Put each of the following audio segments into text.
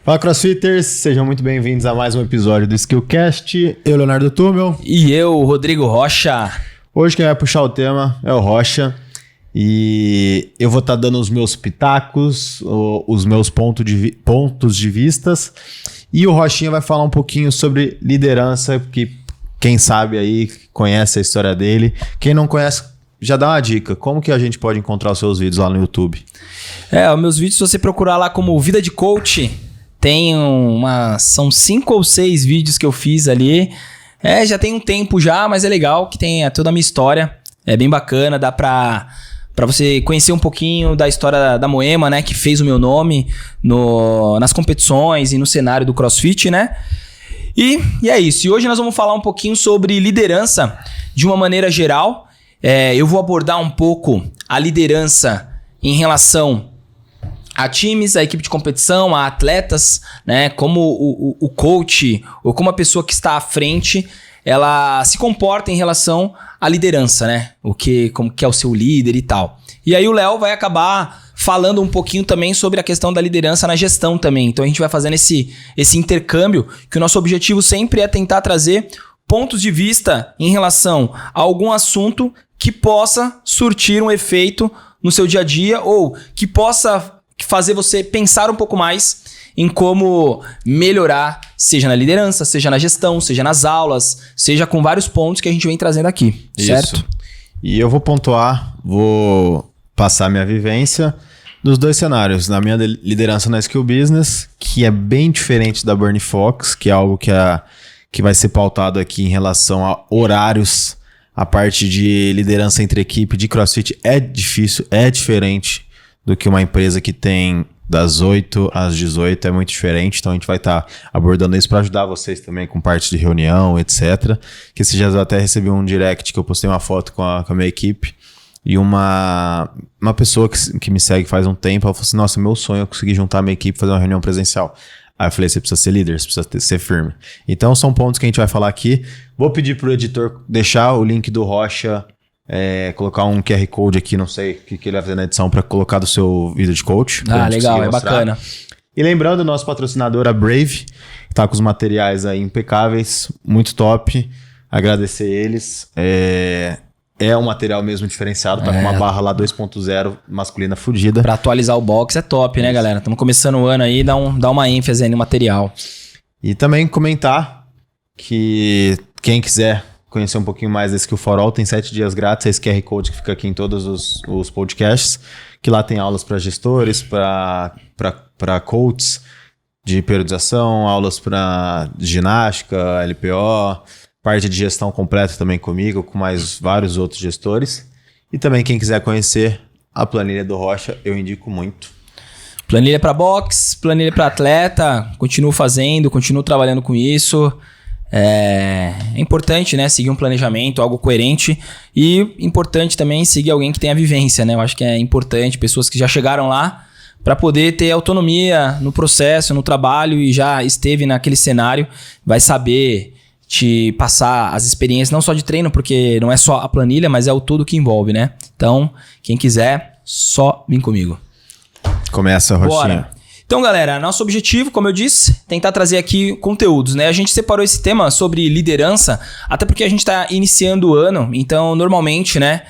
Fala, CrossFitters! Sejam muito bem-vindos a mais um episódio do Skillcast. Eu, Leonardo Tummel. E eu, Rodrigo Rocha. Hoje quem vai puxar o tema é o Rocha. E eu vou estar dando os meus pitacos, os meus pontos de vistas. E o Rochinha vai falar um pouquinho sobre liderança, que quem sabe aí conhece a história dele. Quem não conhece, já dá uma dica. Como que a gente pode encontrar os seus vídeos lá no YouTube? Os meus vídeos, se você procurar lá como Vida de Coach, tem são 5 ou 6 vídeos que eu fiz ali. Já tem um tempo já, mas é legal que tem toda a minha história. É bem bacana, dá pra você conhecer um pouquinho da história da Moema, né? Que fez o meu nome nas competições e no cenário do CrossFit, né? E é isso. E hoje nós vamos falar um pouquinho sobre liderança de uma maneira geral. Eu vou abordar um pouco a liderança em relação a times, a equipe de competição, a atletas, né? Como o coach ou como a pessoa que está à frente, ela se comporta em relação à liderança, né? Como que é o seu líder e tal. E aí o Léo vai acabar falando um pouquinho também sobre a questão da liderança na gestão também. Então a gente vai fazendo esse intercâmbio, que o nosso objetivo sempre é tentar trazer pontos de vista em relação a algum assunto que possa surtir um efeito no seu dia a dia ou que possa fazer você pensar um pouco mais em como melhorar, seja na liderança, seja na gestão, seja nas aulas, seja com vários pontos que a gente vem trazendo aqui, certo? Isso. E eu vou pontuar, vou passar minha vivência dos dois cenários. Na minha liderança na Skill Business, que é bem diferente da Burn Fox, que é algo que vai ser pautado aqui em relação a horários. A parte de liderança entre equipe de CrossFit é difícil, é diferente do que uma empresa que tem das 8 às 18, é muito diferente. Então a gente vai estar abordando isso para ajudar vocês também com parte de reunião, etc. Que esses dias eu até recebi um direct que eu postei uma foto com a minha equipe e uma pessoa que me segue faz um tempo, ela falou assim, nossa, meu sonho é conseguir juntar a minha equipe e fazer uma reunião presencial. Aí eu falei, você precisa ser líder, você precisa ser firme. Então são pontos que a gente vai falar aqui. Vou pedir pro editor deixar o link do Rocha, colocar um QR Code aqui, não sei o que ele vai fazer na edição, para colocar do seu vídeo de coach. Legal, é bacana. E lembrando, nosso patrocinador, a Brave, que tá com os materiais aí impecáveis, muito top. Agradecer eles. É um material mesmo diferenciado, tá com uma barra lá 2.0 masculina fodida. Pra atualizar o box é top, né, galera? Estamos começando o ano aí, dá uma ênfase aí no material. E também comentar que quem quiser conhecer um pouquinho mais da Skill for All, tem 7 dias grátis, esse QR Code que fica aqui em todos os podcasts, que lá tem aulas para gestores, para coaches de periodização, aulas para ginástica, LPO, parte de gestão completa também comigo, com mais vários outros gestores. E também quem quiser conhecer a planilha do Rocha, eu indico muito. Planilha para box, planilha para atleta, continuo fazendo, continuo trabalhando com isso. É importante, né, seguir um planejamento, algo coerente, e importante também seguir alguém que tenha vivência, né? Eu acho que é importante, pessoas que já chegaram lá para poder ter autonomia no processo, no trabalho e já esteve naquele cenário, vai saber te passar as experiências, não só de treino, porque não é só a planilha, mas é o todo que envolve, né? Então, quem quiser, só vem comigo. Começa, Rochinha. Bora. Então, galera, nosso objetivo, como eu disse, tentar trazer aqui conteúdos, né? A gente separou esse tema sobre liderança, até porque a gente está iniciando o ano, então, normalmente, né?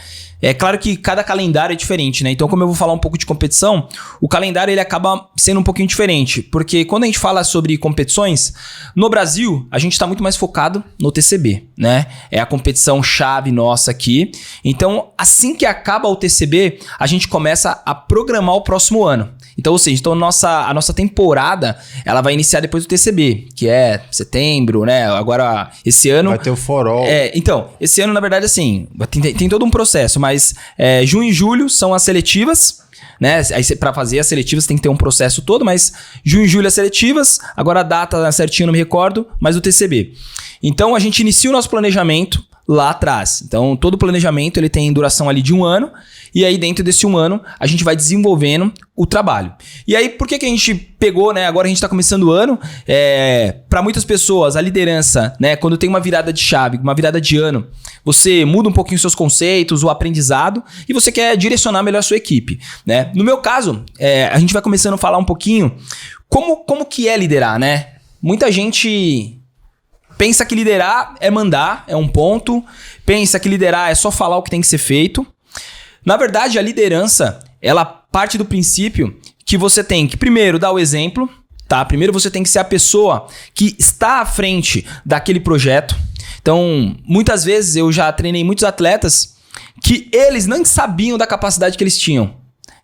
É claro que cada calendário é diferente, né? Então, como eu vou falar um pouco de competição, o calendário ele acaba sendo um pouquinho diferente, porque quando a gente fala sobre competições, no Brasil, a gente está muito mais focado no TCB, né? É a competição chave nossa aqui. Então, assim que acaba o TCB, a gente começa a programar o próximo ano. Então, ou seja, a nossa temporada, ela vai iniciar depois do TCB, que é setembro, né? Agora, esse ano... Vai ter o For All. Então, esse ano, na verdade, assim, tem todo um processo, mas junho e julho são as seletivas, né? Aí, para fazer as seletivas tem que ter um processo todo, mas junho e julho as seletivas, agora a data certinho não me recordo, mas o TCB. Então, a gente inicia o nosso planejamento lá atrás. Então, todo o planejamento ele tem duração ali de 1 ano, e aí dentro desse 1 ano a gente vai desenvolvendo o trabalho. E aí por que a gente pegou, né? Agora a gente está começando o ano, para muitas pessoas a liderança, né? Quando tem uma virada de chave, uma virada de ano, você muda um pouquinho os seus conceitos, o aprendizado, e você quer direcionar melhor a sua equipe, né? No meu caso, a gente vai começando a falar um pouquinho como que é liderar, né? Muita gente pensa que liderar é mandar, é um ponto. Pensa que liderar é só falar o que tem que ser feito. Na verdade, a liderança, ela parte do princípio que você tem que, primeiro, dar o exemplo, tá? Primeiro você tem que ser a pessoa que está à frente daquele projeto. Então, muitas vezes eu já treinei muitos atletas que eles não sabiam da capacidade que eles tinham.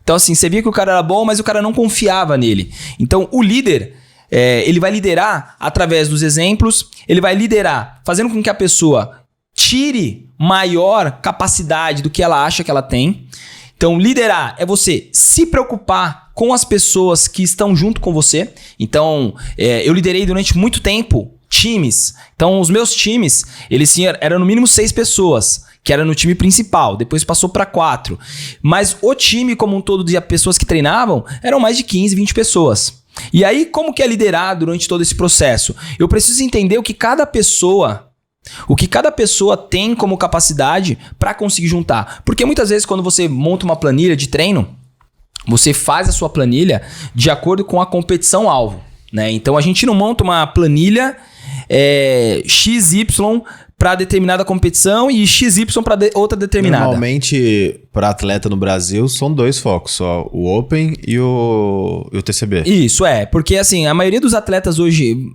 Então, assim, você via que o cara era bom, mas o cara não confiava nele. Então, o líder, ele vai liderar através dos exemplos, ele vai liderar fazendo com que a pessoa tire maior capacidade do que ela acha que ela tem. Então, liderar é você se preocupar com as pessoas que estão junto com você. Então, eu liderei durante muito tempo times. Então, os meus times, eles eram no mínimo 6 pessoas, que era no time principal. Depois passou para 4. Mas o time como um todo de pessoas que treinavam eram mais de 15, 20 pessoas. E aí, como que é liderar durante todo esse processo? Eu preciso entender o que cada pessoa tem como capacidade para conseguir juntar. Porque muitas vezes quando você monta uma planilha de treino, você faz a sua planilha de acordo com a competição-alvo, né? Então a gente não monta uma planilha XY para determinada competição e XY para outra determinada. Normalmente, para atleta no Brasil, são 2 focos, só o Open e o TCB. Isso, porque assim, a maioria dos atletas hoje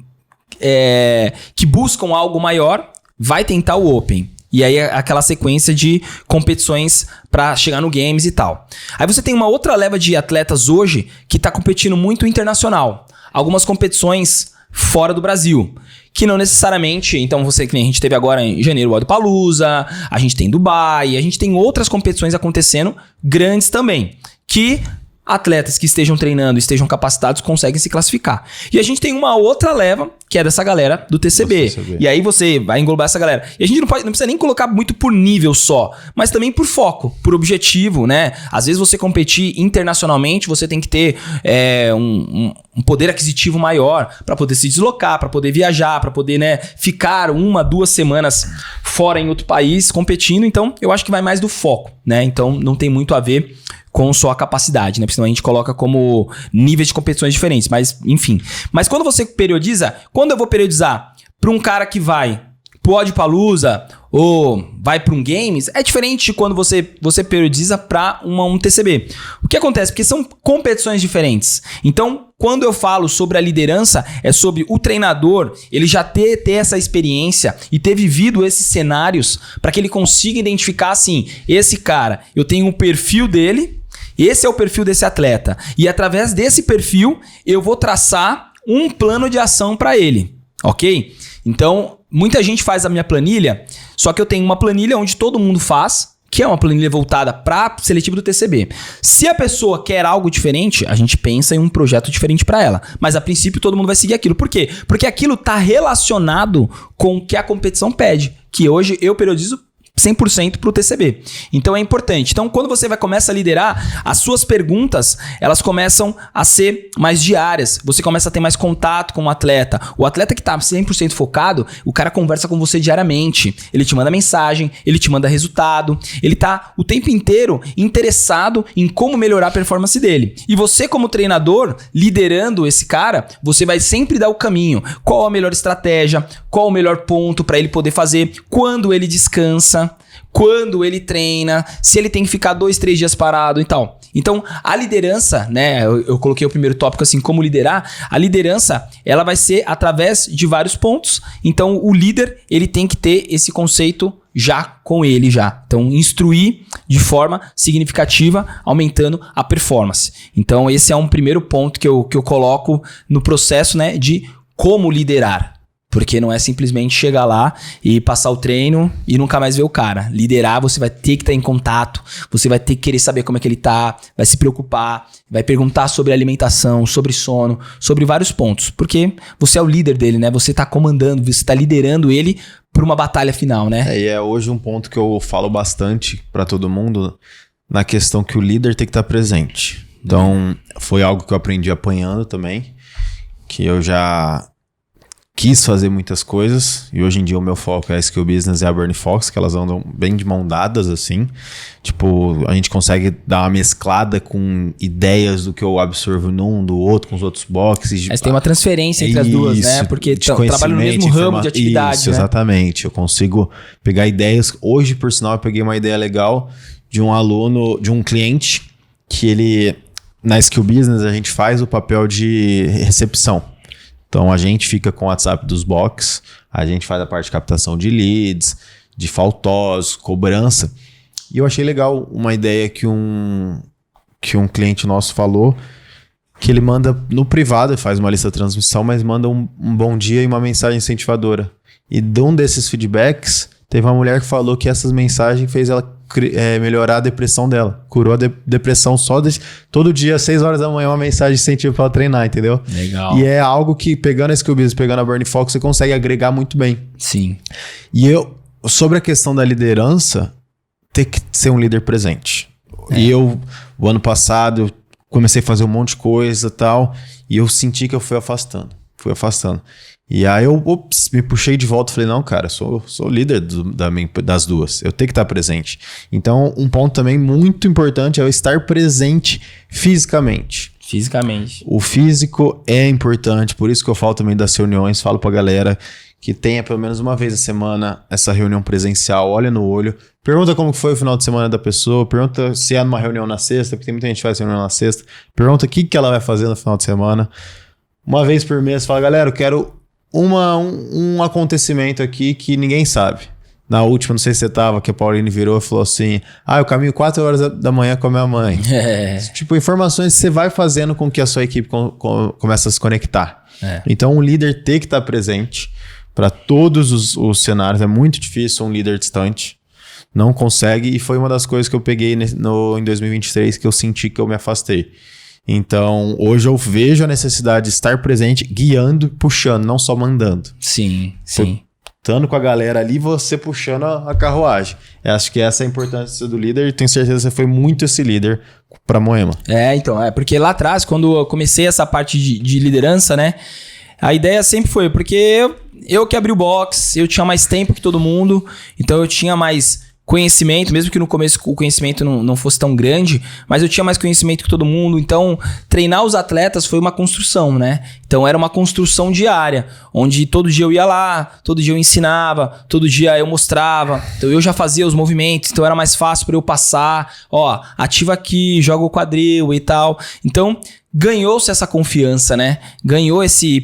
que buscam algo maior vai tentar o Open. E aí aquela sequência de competições para chegar no Games e tal. Aí você tem uma outra leva de atletas hoje que está competindo muito internacional. Algumas competições fora do Brasil. Que não necessariamente, então que nem a gente teve agora em janeiro o Wodapalooza, a gente tem Dubai, a gente tem outras competições acontecendo grandes também, que atletas que estejam treinando, estejam capacitados, conseguem se classificar. E a gente tem uma outra leva, que é dessa galera do TCB. E aí você vai englobar essa galera. E a gente não precisa nem colocar muito por nível só, mas também por foco, por objetivo, né? Às vezes você competir internacionalmente, você tem que ter um poder aquisitivo maior para poder se deslocar, para poder viajar, para poder, né, ficar 1, 2 semanas fora em outro país competindo. Então, eu acho que vai mais do foco, né? Então, não tem muito a ver com só a capacidade, né? Porque senão a gente coloca como níveis de competições diferentes, mas enfim. Mas quando você periodiza, quando eu vou periodizar para um cara que vai pro Wodapalooza ou vai para um Games, é diferente de quando você periodiza para um TCB. O que acontece? Porque são competições diferentes. Então, quando eu falo sobre a liderança, é sobre o treinador, ele já ter essa experiência e ter vivido esses cenários para que ele consiga identificar assim, esse cara, eu tenho um perfil dele, esse é o perfil desse atleta. E através desse perfil, eu vou traçar um plano de ação para ele, ok? Então, muita gente faz a minha planilha, só que eu tenho uma planilha onde todo mundo faz, que é uma planilha voltada para seletivo do TCB. Se a pessoa quer algo diferente, a gente pensa em um projeto diferente para ela. Mas a princípio todo mundo vai seguir aquilo. Por quê? Porque aquilo está relacionado com o que a competição pede. Que hoje eu periodizo 100% para o TCB. Então é importante. Então quando você começa a liderar, as suas perguntas, elas começam a ser mais diárias. Você começa a ter mais contato com o atleta. O atleta que está 100% focado, o cara conversa com você diariamente. Ele te manda mensagem, ele te manda resultado. Ele está o tempo inteiro interessado em como melhorar a performance dele. E você como treinador, liderando esse cara, você vai sempre dar o caminho. Qual a melhor estratégia? Qual o melhor ponto para ele poder fazer? Quando ele descansa? Quando ele treina, se ele tem que ficar 2, 3 dias parado e tal. Então, a liderança, né? Eu coloquei o primeiro tópico assim, como liderar. A liderança, ela vai ser através de vários pontos. Então, o líder, ele tem que ter esse conceito já com ele já. Então, instruir de forma significativa, aumentando a performance. Então, esse é um primeiro ponto que eu coloco no processo, né, de como liderar. Porque não é simplesmente chegar lá e passar o treino e nunca mais ver o cara. Liderar, você vai ter que estar em contato, você vai ter que querer saber como é que ele tá, vai se preocupar, vai perguntar sobre alimentação, sobre sono, sobre vários pontos. Porque você é o líder dele, né? Você tá comandando, você tá liderando ele para uma batalha final, né? E é hoje um ponto que eu falo bastante para todo mundo, na questão que o líder tem que estar presente. Então, foi algo que eu aprendi apanhando também, que quis fazer muitas coisas, e hoje em dia o meu foco é a Skill Business e a Burn Fox, que elas andam bem de mão dadas, assim. Tipo, a gente consegue dar uma mesclada com ideias do que eu absorvo num, do outro, com os outros boxes. Mas tem uma transferência entre as duas, né? Porque trabalham no mesmo ramo de atividade, isso, né? Exatamente. Eu consigo pegar ideias. Hoje, por sinal, eu peguei uma ideia legal de um aluno, de um cliente, que ele, na Skill Business, a gente faz o papel de recepção. Então, a gente fica com o WhatsApp dos box, a gente faz a parte de captação de leads, de faltosos, cobrança. E eu achei legal uma ideia que um cliente nosso falou, que ele manda no privado, faz uma lista de transmissão, mas manda um bom dia e uma mensagem incentivadora. E de um desses feedbacks, teve uma mulher que falou que essas mensagens fez ela melhorar a depressão dela. Curou a depressão só todo dia, às 6 horas da manhã, uma mensagem de incentivo para ela treinar, entendeu? Legal. E é algo que, pegando a Skill Business, pegando a Burn Fox, você consegue agregar muito bem. Sim. E sobre a questão da liderança, ter que ser um líder presente. E o ano passado, eu comecei a fazer um monte de coisa e tal, e eu senti que eu fui afastando. E aí eu me puxei de volta e falei, não, cara, eu sou líder das duas, eu tenho que estar presente. Então, um ponto também muito importante é eu estar presente fisicamente. O físico é importante, por isso que eu falo também das reuniões, falo pra galera que tenha pelo menos uma vez a semana essa reunião presencial, olha no olho, pergunta como foi o final de semana da pessoa, pergunta se é numa reunião na sexta, porque tem muita gente que faz reunião na sexta, pergunta o que ela vai fazer no final de semana. Uma vez por mês, fala, galera, eu quero um acontecimento aqui que ninguém sabe. Na última, não sei se você tava, que a Pauline virou e falou assim, eu caminho 4 horas da manhã com a minha mãe. Tipo, informações que você vai fazendo com que a sua equipe comece a se conectar. Então, um líder tem que estar presente para todos os cenários. É muito difícil um líder distante. Não consegue. E foi uma das coisas que eu peguei em 2023 que eu senti que eu me afastei. Então, hoje eu vejo a necessidade de estar presente, guiando, puxando, não só mandando. Sim. Estando com a galera ali, você puxando a carruagem. Eu acho que essa é a importância do líder e tenho certeza que você foi muito esse líder para Moema. Porque lá atrás, quando eu comecei essa parte de liderança, né, a ideia sempre foi, porque eu que abri o box, eu tinha mais tempo que todo mundo, então eu tinha mais conhecimento, mesmo que no começo o conhecimento não fosse tão grande, mas eu tinha mais conhecimento que todo mundo, então treinar os atletas foi uma construção, né? Então era uma construção diária, onde todo dia eu ia lá, todo dia eu ensinava, todo dia eu mostrava, então eu já fazia os movimentos, então era mais fácil para eu passar, ativa aqui, joga o quadril e tal. Então ganhou-se essa confiança, né?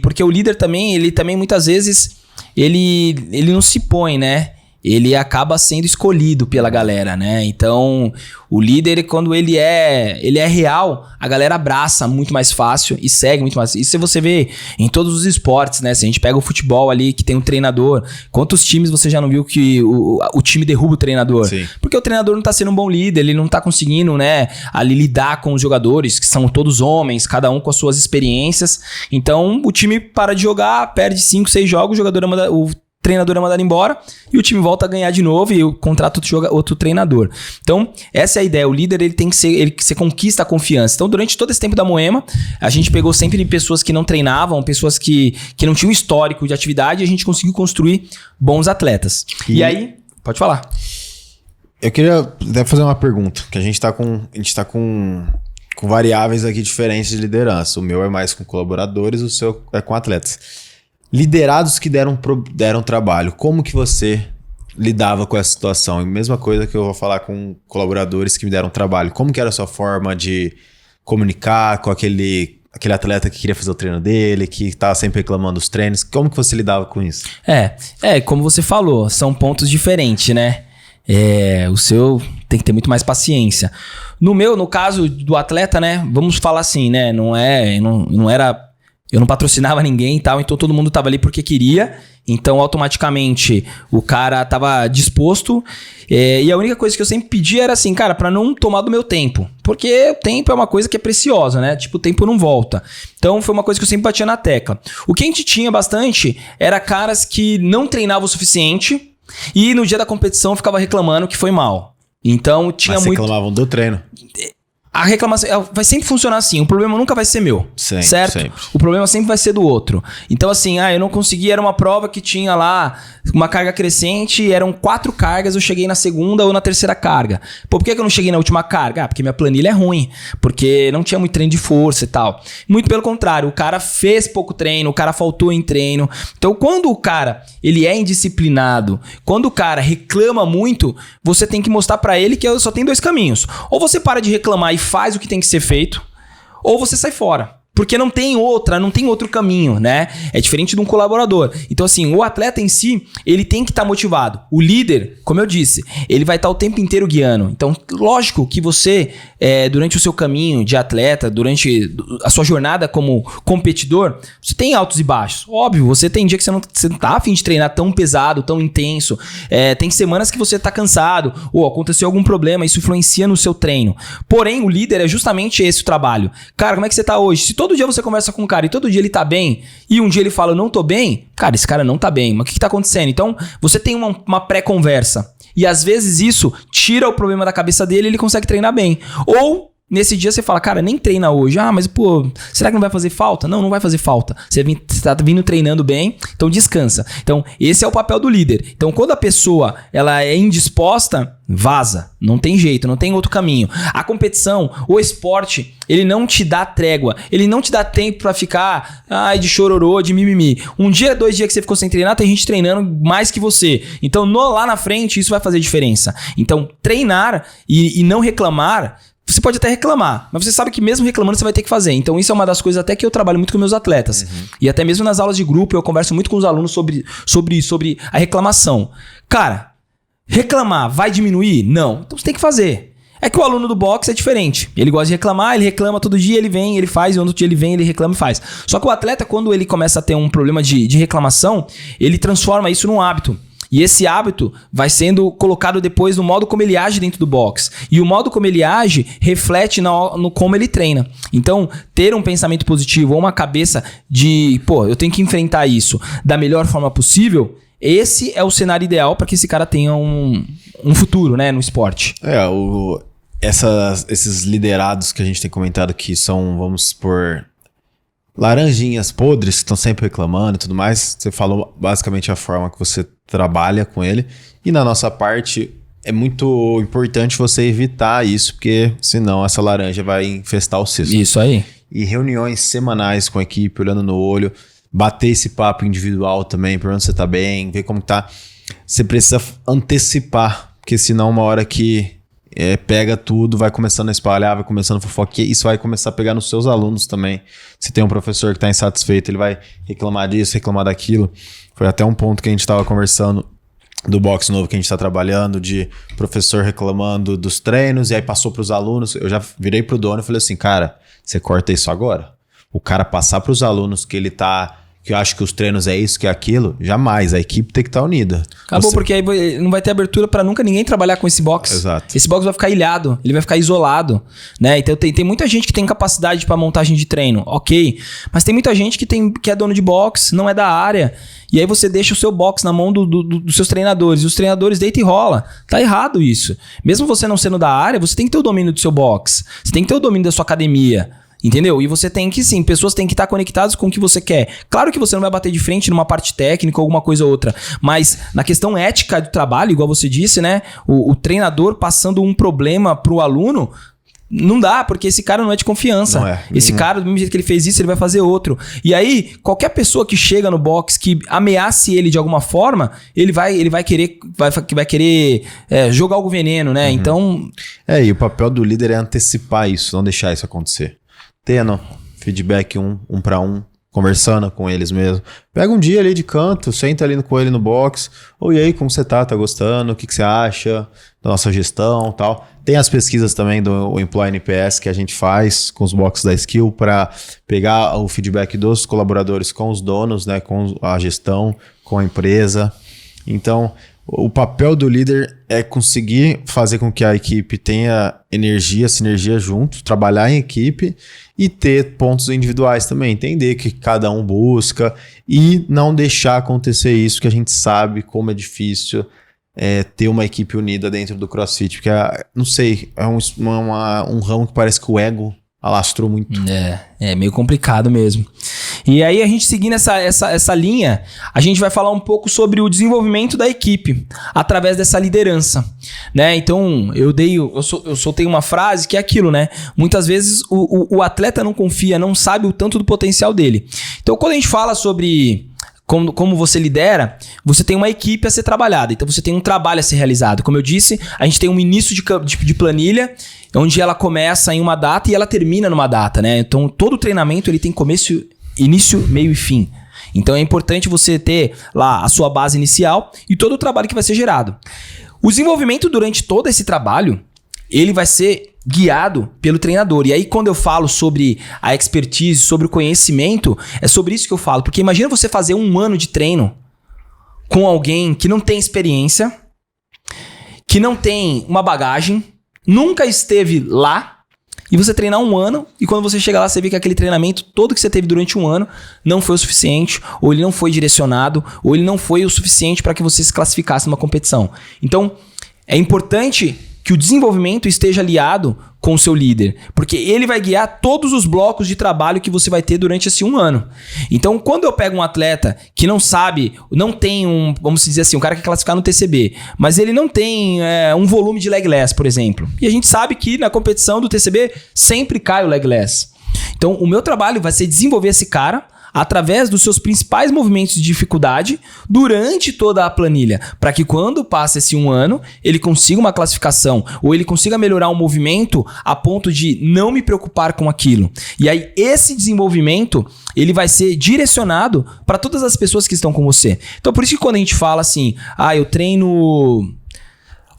Porque o líder também, ele também muitas vezes, ele não se põe, né? Ele acaba sendo escolhido pela galera, né? Então, o líder, quando ele é real, a galera abraça muito mais fácil e segue muito mais. Isso você vê em todos os esportes, né? Se a gente pega o futebol ali, que tem um treinador, quantos times você já não viu que o time derruba o treinador? Sim. Porque o treinador não tá sendo um bom líder, ele não tá conseguindo, né, ali lidar com os jogadores, que são todos homens, cada um com as suas experiências. Então, o time para de jogar, perde 5, 6 jogos, o treinador é mandado embora e o time volta a ganhar de novo e contrata outro treinador. Então, essa é a ideia. O líder, ele tem que ser, você conquista a confiança. Então, durante todo esse tempo da Moema, a gente pegou sempre pessoas que não treinavam, pessoas que não tinham histórico de atividade e a gente conseguiu construir bons atletas. E aí, pode falar. Eu queria até fazer uma pergunta, que a gente tá com variáveis aqui diferentes de liderança. O meu é mais com colaboradores, o seu é com atletas. Liderados que deram trabalho, como que você lidava com essa situação? E mesma coisa que eu vou falar com colaboradores que me deram trabalho. Como que era a sua forma de comunicar com aquele atleta que queria fazer o treino dele, que estava sempre reclamando dos treinos? Como que você lidava com isso? Como você falou, são pontos diferentes, né? O seu tem que ter muito mais paciência. No caso do atleta, né? Vamos falar assim, né? Eu não patrocinava ninguém e tal, então todo mundo tava ali porque queria. Então, automaticamente, o cara tava disposto. E a única coisa que eu sempre pedia era assim, cara, pra não tomar do meu tempo. Porque o tempo é uma coisa que é preciosa, né? Tipo, o tempo não volta. Então, foi uma coisa que eu sempre batia na tecla. O que a gente tinha bastante era caras que não treinavam o suficiente e no dia da competição ficava reclamando que foi mal. Então, tinha Mas reclamavam do treino. A reclamação vai sempre funcionar assim. O problema nunca vai ser meu. Certo? Sempre. O problema sempre vai ser do outro. Então, assim, eu não consegui. Era uma prova que tinha lá uma carga crescente. Eram 4 cargas. Eu cheguei na segunda ou na terceira carga. Pô, por que eu não cheguei na última carga? Porque minha planilha é ruim. Porque não tinha muito treino de força e tal. Muito pelo contrário. O cara fez pouco treino. O cara faltou em treino. Então, quando o cara ele é indisciplinado, quando o cara reclama muito, você tem que mostrar pra ele que só tem 2 caminhos. Ou você para de reclamar e faz o que tem que ser feito, ou você sai fora. Porque não tem outro caminho, né? É diferente de um colaborador. Então, assim, o atleta em si, ele tem que estar motivado. O líder, como eu disse, ele vai estar o tempo inteiro guiando. Então, lógico que você, durante o seu caminho de atleta, durante a sua jornada como competidor, você tem altos e baixos. Óbvio, você tem dia que você não tá a fim de treinar tão pesado, tão intenso. Tem semanas que você tá cansado, ou aconteceu algum problema, isso influencia no seu treino. Porém, o líder é justamente esse o trabalho. Cara, como é que você tá hoje? Se todo dia você conversa com um cara e todo dia ele tá bem, e um dia ele fala, eu não tô bem, cara, esse cara não tá bem, mas o que tá acontecendo? Então, você tem uma pré-conversa, e às vezes isso tira o problema da cabeça dele e ele consegue treinar bem. Ou, nesse dia você fala, cara, nem treina hoje, mas pô, será que não vai fazer falta? Não vai fazer falta. Você tá vindo treinando bem, então descansa. Então, esse é o papel do líder. Então, quando a pessoa ela é indisposta, vaza. Não tem jeito, não tem outro caminho. A competição, o esporte, ele não te dá trégua. Ele não te dá tempo pra ficar de chororô, de mimimi. Um dia, 2 dias que você ficou sem treinar, tem gente treinando mais que você. Então, lá na frente, isso vai fazer diferença. Então, treinar e não reclamar. Você pode até reclamar, mas você sabe que mesmo reclamando você vai ter que fazer. Então isso é uma das coisas até que eu trabalho muito com meus atletas. E até mesmo nas aulas de grupo eu converso muito com os alunos sobre a reclamação. Cara, reclamar vai diminuir? Não. Então você tem que fazer. É que o aluno do boxe é diferente. Ele gosta de reclamar, ele reclama todo dia, ele vem, ele faz, e outro dia ele vem, ele reclama e faz. Só que o atleta, quando ele começa a ter um problema de reclamação, ele transforma isso num hábito. E esse hábito vai sendo colocado depois no modo como ele age dentro do box. E o modo como ele age reflete no como ele treina. Então, ter um pensamento positivo ou uma cabeça de, eu tenho que enfrentar isso da melhor forma possível, esse é o cenário ideal para que esse cara tenha um futuro, né, no esporte. Esses liderados que a gente tem comentado aqui são, vamos supor, laranjinhas podres que estão sempre reclamando e tudo mais. Você falou basicamente a forma que você trabalha com ele. E na nossa parte, é muito importante você evitar isso, porque senão essa laranja vai infestar o cesto. Isso aí. E reuniões semanais com a equipe, olhando no olho, bater esse papo individual também, por onde você tá bem, ver como tá. Você precisa antecipar, porque senão uma hora que pega tudo, vai começando a espalhar, vai começando a fofoquear, isso vai começar a pegar nos seus alunos também. Se tem um professor que está insatisfeito, ele vai reclamar disso, reclamar daquilo. Foi até um ponto que a gente estava conversando do boxe novo que a gente está trabalhando, de professor reclamando dos treinos, e aí passou para os alunos. Eu já virei pro dono e falei assim, cara, você corta isso agora. O cara passar para os alunos que ele tá... que eu acho que os treinos é isso, que é aquilo, jamais. A equipe tem que estar unida. Acabou, porque aí não vai ter abertura para nunca ninguém trabalhar com esse box. Exato. Esse box vai ficar ilhado, ele vai ficar isolado, né? Então tem muita gente que tem capacidade para montagem de treino, ok. Mas tem muita gente que é dono de box, não é da área. E aí você deixa o seu box na mão dos seus treinadores. E os treinadores deitam e rola. Tá errado isso. Mesmo você não sendo da área, você tem que ter o domínio do seu box. Você tem que ter o domínio da sua academia. Entendeu? E você tem que, sim, pessoas têm que estar conectadas com o que você quer. Claro que você não vai bater de frente numa parte técnica ou alguma coisa ou outra, mas na questão ética do trabalho, igual você disse, né? O treinador passando um problema pro aluno, não dá, porque esse cara não é de confiança. Não é. Esse cara, do mesmo jeito que ele fez isso, ele vai fazer outro. E aí, qualquer pessoa que chega no box que ameace ele de alguma forma, ele vai querer jogar algo veneno, né? Então... e o papel do líder é antecipar isso, não deixar isso acontecer. Tendo feedback um para um, conversando com eles mesmo. Pega um dia ali de canto, senta ali com ele no box. E aí, como você tá? Tá gostando? O que você acha da nossa gestão e tal? Tem as pesquisas também do Employee NPS que a gente faz com os boxes da Skill para pegar o feedback dos colaboradores com os donos, né? Com a gestão, com a empresa. Então... o papel do líder é conseguir fazer com que a equipe tenha sinergia junto, trabalhar em equipe e ter pontos individuais também, entender que cada um busca e não deixar acontecer isso, que a gente sabe como é difícil ter uma equipe unida dentro do CrossFit, porque, não sei, é um ramo que parece que o ego alastrou muito. É meio complicado mesmo. E aí, a gente seguindo essa linha, a gente vai falar um pouco sobre o desenvolvimento da equipe através dessa liderança, né? Então, eu soltei uma frase que é aquilo, né? Muitas vezes o atleta não confia, não sabe o tanto do potencial dele. Então, quando a gente fala sobre como você lidera, você tem uma equipe a ser trabalhada. Então, você tem um trabalho a ser realizado. Como eu disse, a gente tem um início de planilha, onde ela começa em uma data e ela termina numa data, né? Então, todo treinamento ele tem começo, início, meio e fim. Então, é importante você ter lá a sua base inicial e todo o trabalho que vai ser gerado. O desenvolvimento durante todo esse trabalho, ele vai ser guiado pelo treinador. E aí, quando eu falo sobre a expertise, sobre o conhecimento, é sobre isso que eu falo. Porque imagina você fazer 1 ano de treino com alguém que não tem experiência, que não tem uma bagagem, nunca esteve lá, e você treinar 1 ano, e quando você chega lá, você vê que aquele treinamento todo que você teve durante 1 ano não foi o suficiente, ou ele não foi direcionado, ou ele não foi o suficiente para que você se classificasse numa competição. Então, é importante que o desenvolvimento esteja aliado com o seu líder, porque ele vai guiar todos os blocos de trabalho que você vai ter durante esse 1 ano. Então, quando eu pego um atleta que não sabe, não tem vamos dizer assim, um cara que quer classificar no TCB, mas ele não tem um volume de legless, por exemplo. E a gente sabe que na competição do TCB sempre cai o legless. Então, o meu trabalho vai ser desenvolver esse cara através dos seus principais movimentos de dificuldade durante toda a planilha, para que quando passa esse 1 ano, ele consiga uma classificação ou ele consiga melhorar um movimento a ponto de não me preocupar com aquilo. E aí esse desenvolvimento, ele vai ser direcionado para todas as pessoas que estão com você. Então por isso que quando a gente fala assim, eu treino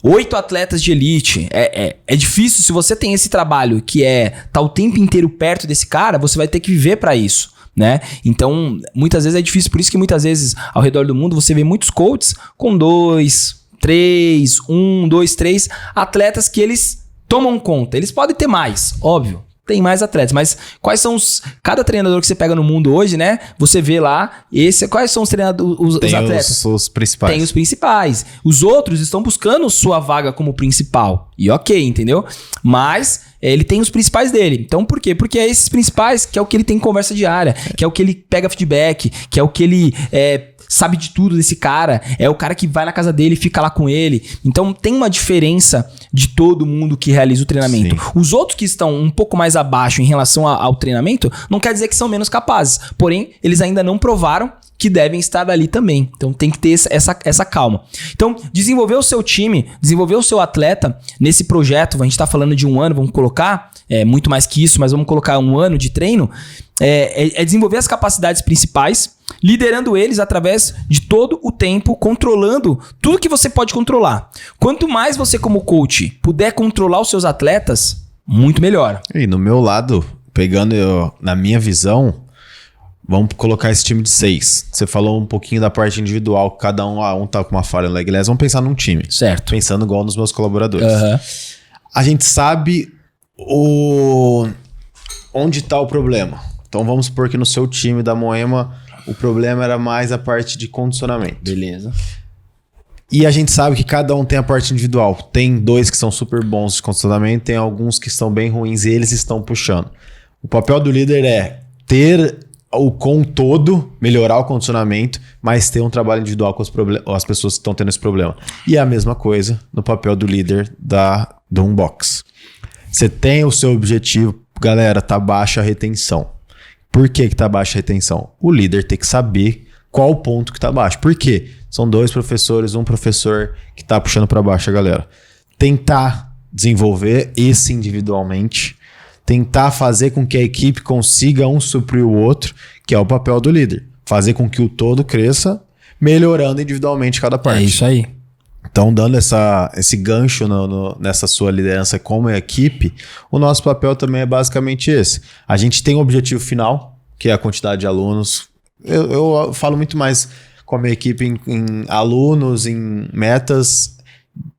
8 atletas de elite, é difícil. Se você tem esse trabalho que tá o tempo inteiro perto desse cara, você vai ter que viver para isso, né? Então, muitas vezes é difícil. Por isso que muitas vezes, ao redor do mundo, você vê muitos coaches com 2, 3, 1, 2, 3 atletas que eles tomam conta. Eles podem ter mais, óbvio. Tem mais atletas, mas quais são cada treinador que você pega no mundo hoje, né? Você vê lá, quais são os treinadores, os atletas? Os principais. Tem os principais. Os outros estão buscando sua vaga como principal. E ok, entendeu? Mas ele tem os principais dele. Então por quê? Porque é esses principais que é o que ele tem conversa diária, que é o que ele pega feedback, que é o que ele sabe de tudo desse cara, é o cara que vai na casa dele e fica lá com ele. Então tem uma diferença de todo mundo que realiza o treinamento. Sim. Os outros que estão um pouco mais abaixo em relação ao treinamento, não quer dizer que são menos capazes. Porém, eles ainda não provaram que devem estar ali também. Então tem que ter essa calma. Então, desenvolver o seu time, desenvolver o seu atleta nesse projeto, a gente está falando de 1 ano, vamos colocar, muito mais que isso, mas vamos colocar 1 ano de treino, desenvolver as capacidades principais, liderando eles através de todo o tempo, controlando tudo que você pode controlar. Quanto mais você como coach puder controlar os seus atletas, muito melhor. E no meu lado, pegando na minha visão, vamos colocar esse time de 6. Você falou um pouquinho da parte individual, cada um tá com uma falha no legless. Vamos pensar num time. Certo. Pensando igual nos meus colaboradores. Uhum. A gente sabe onde tá o problema. Então vamos supor que no seu time da Moema, o problema era mais a parte de condicionamento. Beleza. E a gente sabe que cada um tem a parte individual. Tem 2 que são super bons de condicionamento, tem alguns que estão bem ruins e eles estão puxando. O papel do líder é ter com todo, melhorar o condicionamento, mas ter um trabalho individual com as pessoas que estão tendo esse problema. E é a mesma coisa no papel do líder do Unbox. Você tem o seu objetivo, galera, tá baixa a retenção. Por que tá baixa a retenção? O líder tem que saber qual o ponto que tá baixo. Por quê? São 2 professores, um professor que tá puxando para baixo a galera. Tentar desenvolver esse individualmente, tentar fazer com que a equipe consiga um suprir o outro, que é o papel do líder. Fazer com que o todo cresça, melhorando individualmente cada parte. É isso aí. Então, dando esse gancho nessa sua liderança como equipe, o nosso papel também é basicamente esse. A gente tem um objetivo final, que é a quantidade de alunos. Eu falo muito mais com a minha equipe em alunos, em metas,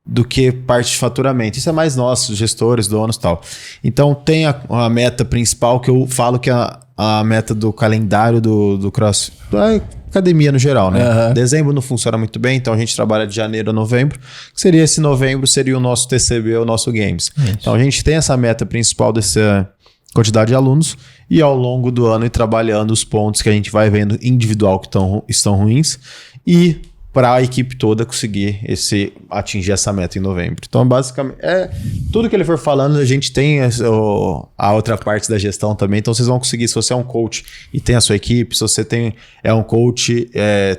do que parte de faturamento. Isso é mais nosso, gestores, donos e tal. Então, tem a meta principal que eu falo que é a a meta do calendário do CrossFit, da academia no geral, né? Dezembro não funciona muito bem, então a gente trabalha de janeiro a novembro, que seria esse novembro, seria o nosso TCB, o nosso Games. Isso. Então a gente tem essa meta principal dessa quantidade de alunos e ao longo do ano ir trabalhando os pontos que a gente vai vendo individual que estão ruins e para a equipe toda conseguir atingir essa meta em novembro. Então, basicamente, tudo que ele for falando, a gente tem a outra parte da gestão também. Então, vocês vão conseguir, se você é um coach e tem a sua equipe, se você é um coach,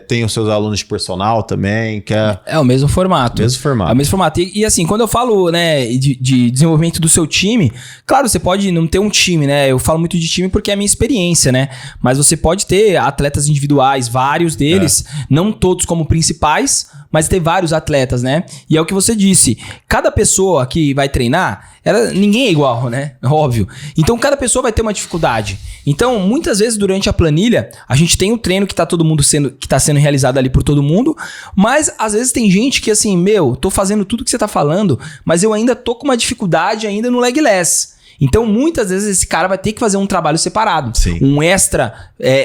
tem os seus alunos de personal também, que é o mesmo formato. É o mesmo formato. E assim, quando eu falo, né, de desenvolvimento do seu time, claro, você pode não ter um time, né? Eu falo muito de time porque é a minha experiência, né? Mas você pode ter atletas individuais, vários deles, não todos como principais, mas ter vários atletas, né? E é o que você disse, cada pessoa que vai treinar, ninguém é igual, né? Óbvio. Então, cada pessoa vai ter uma dificuldade. Então, muitas vezes, durante a planilha, a gente tem o treino que tá sendo realizado ali por todo mundo, mas, às vezes, tem gente que, assim, tô fazendo tudo que você tá falando, mas eu ainda tô com uma dificuldade ainda no legless. Então, muitas vezes, esse cara vai ter que fazer um trabalho separado. Sim. Um extra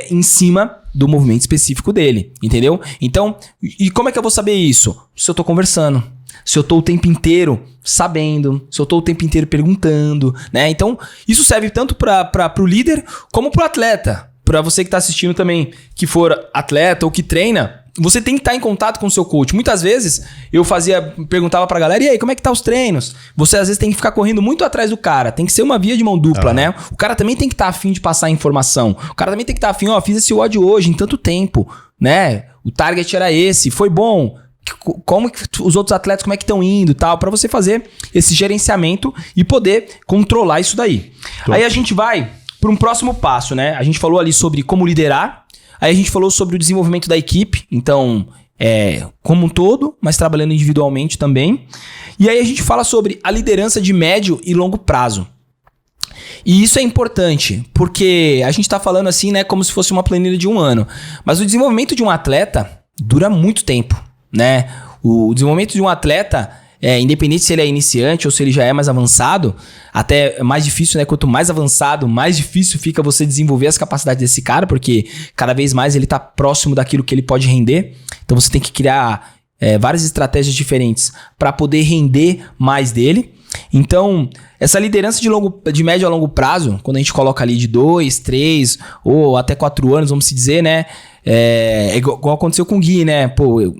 em cima do movimento específico dele, entendeu? Então, e como é que eu vou saber isso? Se eu tô conversando, se eu tô o tempo inteiro sabendo, se eu tô o tempo inteiro perguntando, né? Então, isso serve tanto pro líder como pro atleta. Pra você que tá assistindo também, que for atleta ou que treina, você tem que estar em contato com o seu coach. Muitas vezes eu perguntava pra galera, e aí, como é que tá os treinos? Você às vezes tem que ficar correndo muito atrás do cara. Tem que ser uma via de mão dupla, né? O cara também tem que estar afim de passar informação. O cara também tem que estar afim, fiz esse WOD hoje, em tanto tempo, né? O target era esse, foi bom. Como que os outros atletas, como é que estão indo e tal, pra você fazer esse gerenciamento e poder controlar isso daí. Aí a gente vai para um próximo passo, né? A gente falou ali sobre como liderar. Aí a gente falou sobre o desenvolvimento da equipe, então, como um todo, mas trabalhando individualmente também. E aí a gente fala sobre a liderança de médio e longo prazo. E isso é importante, porque a gente está falando assim, né, como se fosse uma planilha de um ano. Mas o desenvolvimento de um atleta dura muito tempo, né? O desenvolvimento de um atleta, independente se ele é iniciante ou se ele já é mais avançado, até é mais difícil, né? Quanto mais avançado, mais difícil fica você desenvolver as capacidades desse cara, porque cada vez mais ele tá próximo daquilo que ele pode render. Então você tem que criar várias estratégias diferentes para poder render mais dele. Então, essa liderança de médio a longo prazo, quando a gente coloca ali de 2, 3 ou até 4 anos, vamos se dizer, né? Igual aconteceu com o Gui, né?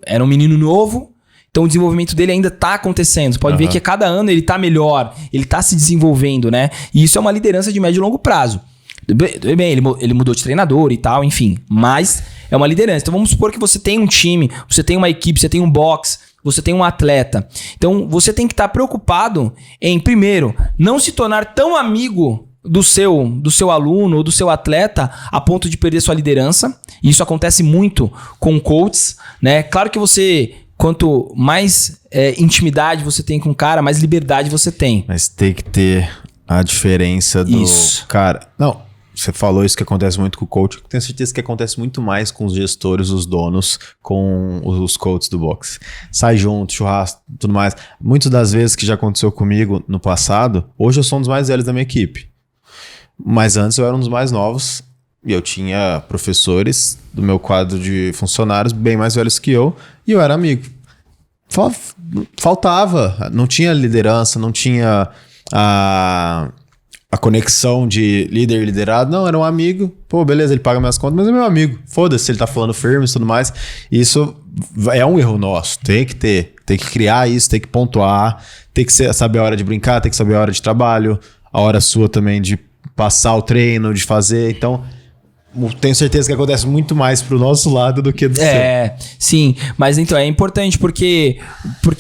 Era um menino novo, então o desenvolvimento dele ainda tá acontecendo. Você pode ver que a cada ano ele tá melhor, ele tá se desenvolvendo, né? E isso é uma liderança de médio e longo prazo. Tudo bem, ele mudou de treinador e tal, enfim. Mas é uma liderança. Então vamos supor que você tem um time, você tem uma equipe, você tem um box, você tem um atleta. Então você tem que estar preocupado em, primeiro, não se tornar tão amigo do seu aluno ou do seu atleta a ponto de perder sua liderança. E isso acontece muito com coaches, né? Claro que quanto mais intimidade você tem com o cara, mais liberdade você tem. Mas tem que ter a diferença do cara. Não, você falou isso que acontece muito com o coach. Tenho certeza que acontece muito mais com os gestores, os donos, com os coaches do boxe. Sai junto, churrasco, tudo mais. Muitas das vezes que já aconteceu comigo no passado, hoje eu sou um dos mais velhos da minha equipe. Mas antes eu era um dos mais novos e eu tinha professores do meu quadro de funcionários bem mais velhos que eu e eu era amigo. Faltava, não tinha liderança, não tinha a conexão de líder e liderado. Não, era um amigo. Pô, beleza, ele paga minhas contas, mas é meu amigo. Foda-se, ele tá falando firme e tudo mais. Isso é um erro nosso. Tem que criar isso, tem que pontuar, tem que saber a hora de brincar, tem que saber a hora de trabalho, a hora sua também de passar o treino, de fazer. Então, tenho certeza que acontece muito mais pro nosso lado do que do seu. Sim. Mas então, é importante porque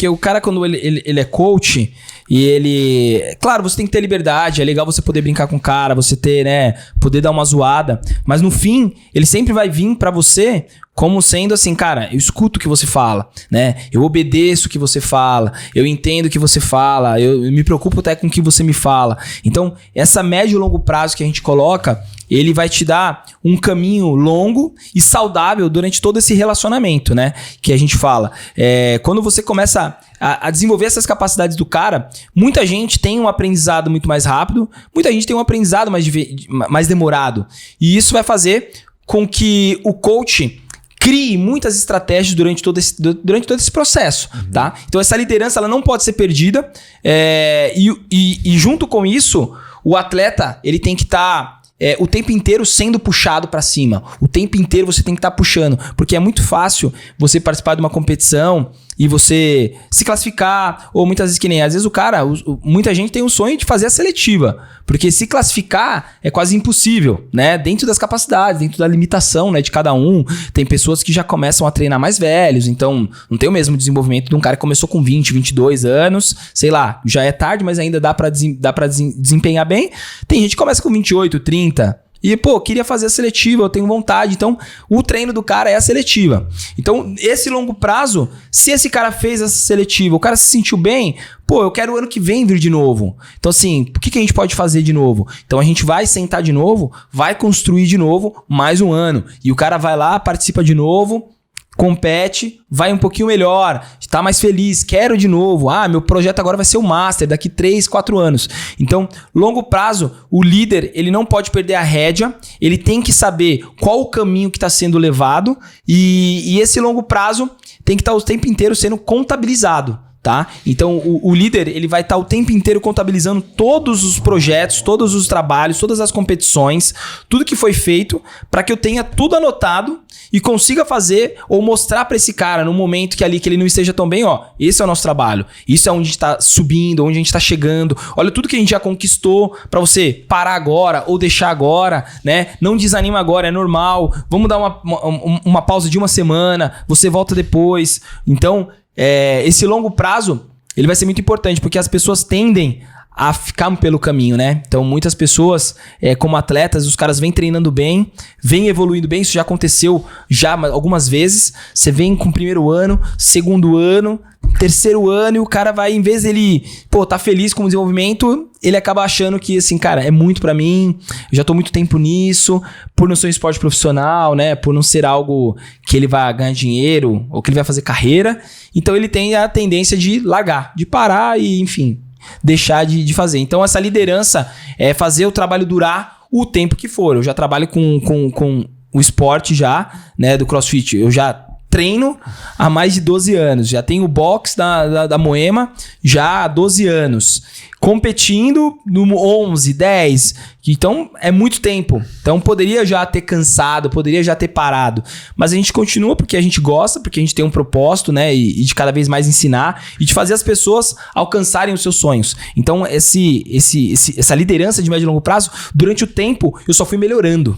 o cara, quando ele é coach e ele... Claro, você tem que ter liberdade, é legal você poder brincar com o cara, você ter, né, poder dar uma zoada. Mas no fim, ele sempre vai vir pra você como sendo assim, cara, eu escuto o que você fala, né? Eu obedeço o que você fala, eu entendo o que você fala, eu me preocupo até com o que você me fala. Então, essa médio e longo prazo que a gente coloca, ele vai te dar um caminho longo e saudável durante todo esse relacionamento, né? Que a gente fala. Quando você começa a desenvolver essas capacidades do cara, muita gente tem um aprendizado muito mais rápido, muita gente tem um aprendizado mais demorado. E isso vai fazer com que o coach crie muitas estratégias durante todo esse processo, tá? Então essa liderança ela não pode ser perdida e junto com isso, o atleta ele tem que estar o tempo inteiro sendo puxado pra cima. O tempo inteiro você tem que estar puxando. Porque é muito fácil você participar de uma competição e você se classificar. Ou muitas vezes que nem... Às vezes muita gente tem um sonho de fazer a seletiva. Porque se classificar é quase impossível, né? Dentro das capacidades, dentro da limitação, né, de cada um. Tem pessoas que já começam a treinar mais velhos. Então não tem o mesmo desenvolvimento de um cara que começou com 20, 22 anos. Sei lá, já é tarde, mas ainda dá pra desempenhar bem. Tem gente que começa com 28, 30. E, queria fazer a seletiva, eu tenho vontade. Então, o treino do cara é a seletiva. Então, esse longo prazo, se esse cara fez essa seletiva, o cara se sentiu bem, eu quero o ano que vem vir de novo. Então, assim, o que a gente pode fazer de novo? Então, a gente vai sentar de novo, vai construir de novo mais um ano. E o cara vai lá, participa de novo, compete, vai um pouquinho melhor, está mais feliz, quero de novo. Meu projeto agora vai ser o Master daqui 3, 4 anos. Então, longo prazo, o líder ele não pode perder a rédea, ele tem que saber qual o caminho que está sendo levado e esse longo prazo tem que estar o tempo inteiro sendo contabilizado. Tá? Então o líder ele vai estar o tempo inteiro contabilizando todos os projetos, todos os trabalhos, todas as competições, tudo que foi feito para que eu tenha tudo anotado e consiga fazer ou mostrar para esse cara no momento que ele não esteja tão bem, esse é o nosso trabalho, isso é onde a gente está subindo, onde a gente está chegando, olha tudo que a gente já conquistou para você parar agora ou deixar agora, né? Não desanima agora, é normal, vamos dar uma pausa de uma semana, você volta depois. Então esse longo prazo, ele vai ser muito importante, porque as pessoas tendem a ficar pelo caminho, né? Então, muitas pessoas, como atletas, os caras vêm treinando bem, vêm evoluindo bem, isso já aconteceu algumas vezes. Você vem com o primeiro ano, segundo ano, terceiro ano, e o cara vai, em vez dele, tá feliz com o desenvolvimento, ele acaba achando que, assim, cara, é muito pra mim, eu já tô muito tempo nisso, por não ser um esporte profissional, né? Por não ser algo que ele vai ganhar dinheiro, ou que ele vai fazer carreira. Então, ele tem a tendência de largar, de parar e, enfim, deixar de fazer. Então, essa liderança é fazer o trabalho durar o tempo que for. Eu já trabalho com o esporte já, né, do CrossFit. Eu já treino há mais de 12 anos. Já tenho o box da Moema já há 12 anos. Competindo no 11, 10. Então, é muito tempo. Então, poderia já ter cansado, poderia já ter parado. Mas a gente continua porque a gente gosta, porque a gente tem um propósito, né? E de cada vez mais ensinar e de fazer as pessoas alcançarem os seus sonhos. Então, essa liderança de médio e longo prazo, durante o tempo, eu só fui melhorando.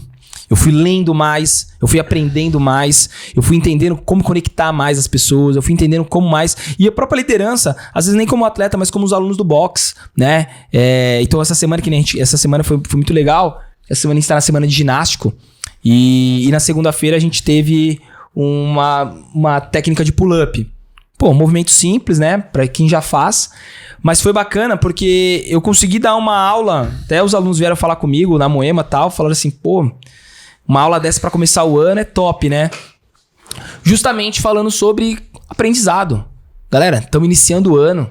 Eu fui lendo mais, eu fui aprendendo mais, eu fui entendendo como conectar mais as pessoas, eu fui entendendo como mais... E a própria liderança, às vezes nem como atleta, mas como os alunos do box, né? Então essa semana essa semana foi muito legal. Essa semana a gente está na semana de ginástico. E na segunda-feira a gente teve uma técnica de pull-up. Um movimento simples, né? Pra quem já faz. Mas foi bacana porque eu consegui dar uma aula. Até os alunos vieram falar comigo na Moema e tal. Falaram assim, uma aula dessa pra começar o ano é top, né? Justamente falando sobre aprendizado. Galera, estamos iniciando o ano.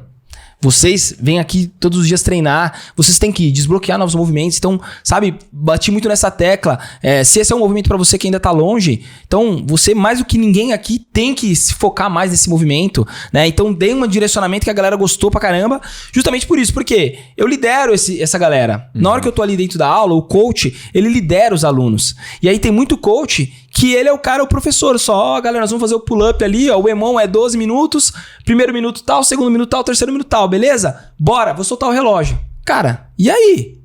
Vocês vêm aqui todos os dias treinar, vocês têm que desbloquear novos movimentos. Então, sabe, bati muito nessa tecla. Se esse é um movimento para você que ainda tá longe, então você, mais do que ninguém aqui, tem que se focar mais nesse movimento, né? Então, dei um direcionamento que a galera gostou pra caramba, justamente por isso, porque eu lidero essa galera. Na hora que eu tô ali dentro da aula, o coach, ele lidera os alunos. E aí tem muito coach que ele é o professor, só, galera, nós vamos fazer o pull-up ali, o EMON é 12 minutos, primeiro minuto tal, segundo minuto tal, terceiro minuto tal, beleza? Bora, vou soltar o relógio. Cara, e aí?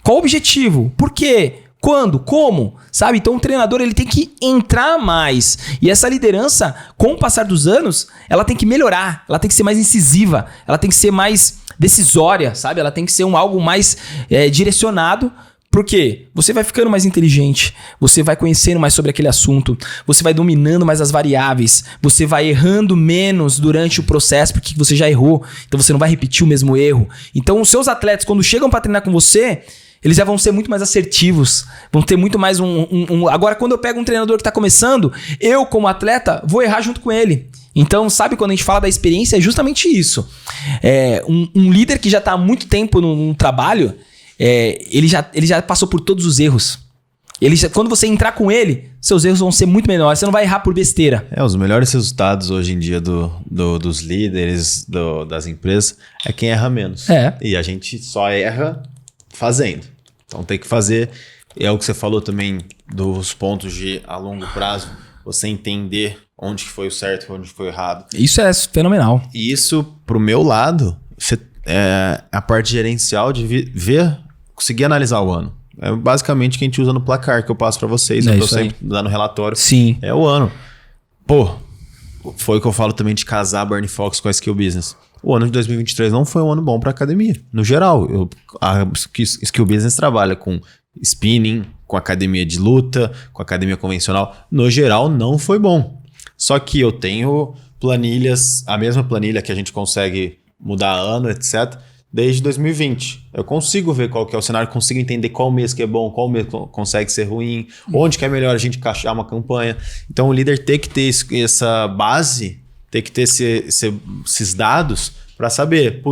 Qual o objetivo? Por quê? Quando? Como? Sabe? Então o treinador ele tem que entrar mais. E essa liderança, com o passar dos anos, ela tem que melhorar, ela tem que ser mais incisiva, ela tem que ser mais decisória, sabe? Ela tem que ser algo mais direcionado Por quê? Você vai ficando mais inteligente, você vai conhecendo mais sobre aquele assunto, você vai dominando mais as variáveis, você vai errando menos durante o processo porque você já errou, então você não vai repetir o mesmo erro. Então os seus atletas, quando chegam para treinar com você, eles já vão ser muito mais assertivos, vão ter muito mais Agora, quando eu pego um treinador que está começando, eu como atleta vou errar junto com ele. Então, sabe, quando a gente fala da experiência, é justamente isso. Um líder que já está há muito tempo no trabalho, ele já passou por todos os erros. Quando você entrar com ele, seus erros vão ser muito menores. Você não vai errar por besteira. Os melhores resultados hoje em dia dos líderes, das empresas, é quem erra menos. E a gente só erra fazendo. Então tem que fazer. É o que você falou também dos pontos de a longo prazo. Você entender onde que foi o certo e onde foi o errado. Isso é fenomenal. E isso, pro meu lado, a parte gerencial de ver, conseguir analisar o ano. É basicamente o que a gente usa no placar, que eu passo para vocês. Eu tô sempre dando relatório. Sim. É o ano. Pô, foi o que eu falo também de casar Burning Fox com a Skill Business. O ano de 2023 não foi um ano bom para academia. No geral, a Skill Business trabalha com spinning, com academia de luta, com academia convencional. No geral, não foi bom. Só que eu tenho planilhas, a mesma planilha que a gente consegue mudar ano, etc., desde 2020. Eu consigo ver qual que é o cenário, consigo entender qual mês que é bom, qual mês consegue ser ruim, onde que é melhor a gente encaixar uma campanha. Então o líder tem que ter essa base, tem que ter esses dados para saber,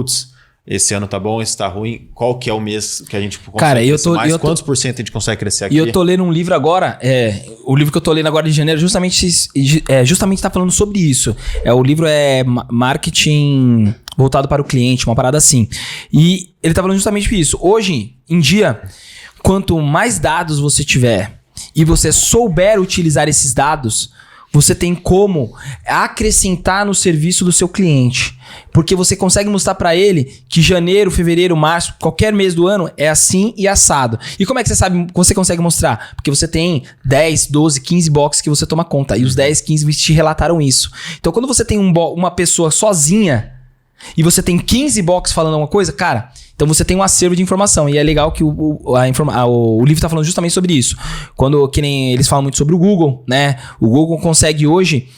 esse ano tá bom, esse tá ruim, qual que é o mês que a gente consegue crescer mais, quantos por cento a gente consegue crescer aqui. E eu tô lendo um livro agora, o livro que eu tô lendo agora de janeiro justamente tá falando sobre isso. O livro é Marketing voltado para o cliente, uma parada assim. E ele tá falando justamente isso. Hoje em dia, quanto mais dados você tiver e você souber utilizar esses dados, você tem como acrescentar no serviço do seu cliente. Porque você consegue mostrar para ele que janeiro, fevereiro, março, qualquer mês do ano é assim e assado. E como é que você consegue mostrar? Porque você tem 10, 12, 15 boxes que você toma conta. E os 10, 15 te relataram isso. Então quando você tem uma pessoa sozinha e você tem 15 boxes falando alguma coisa, cara, então você tem um acervo de informação. E é legal que o livro tá falando justamente sobre isso. Que nem eles falam muito sobre o Google, né? O Google consegue hoje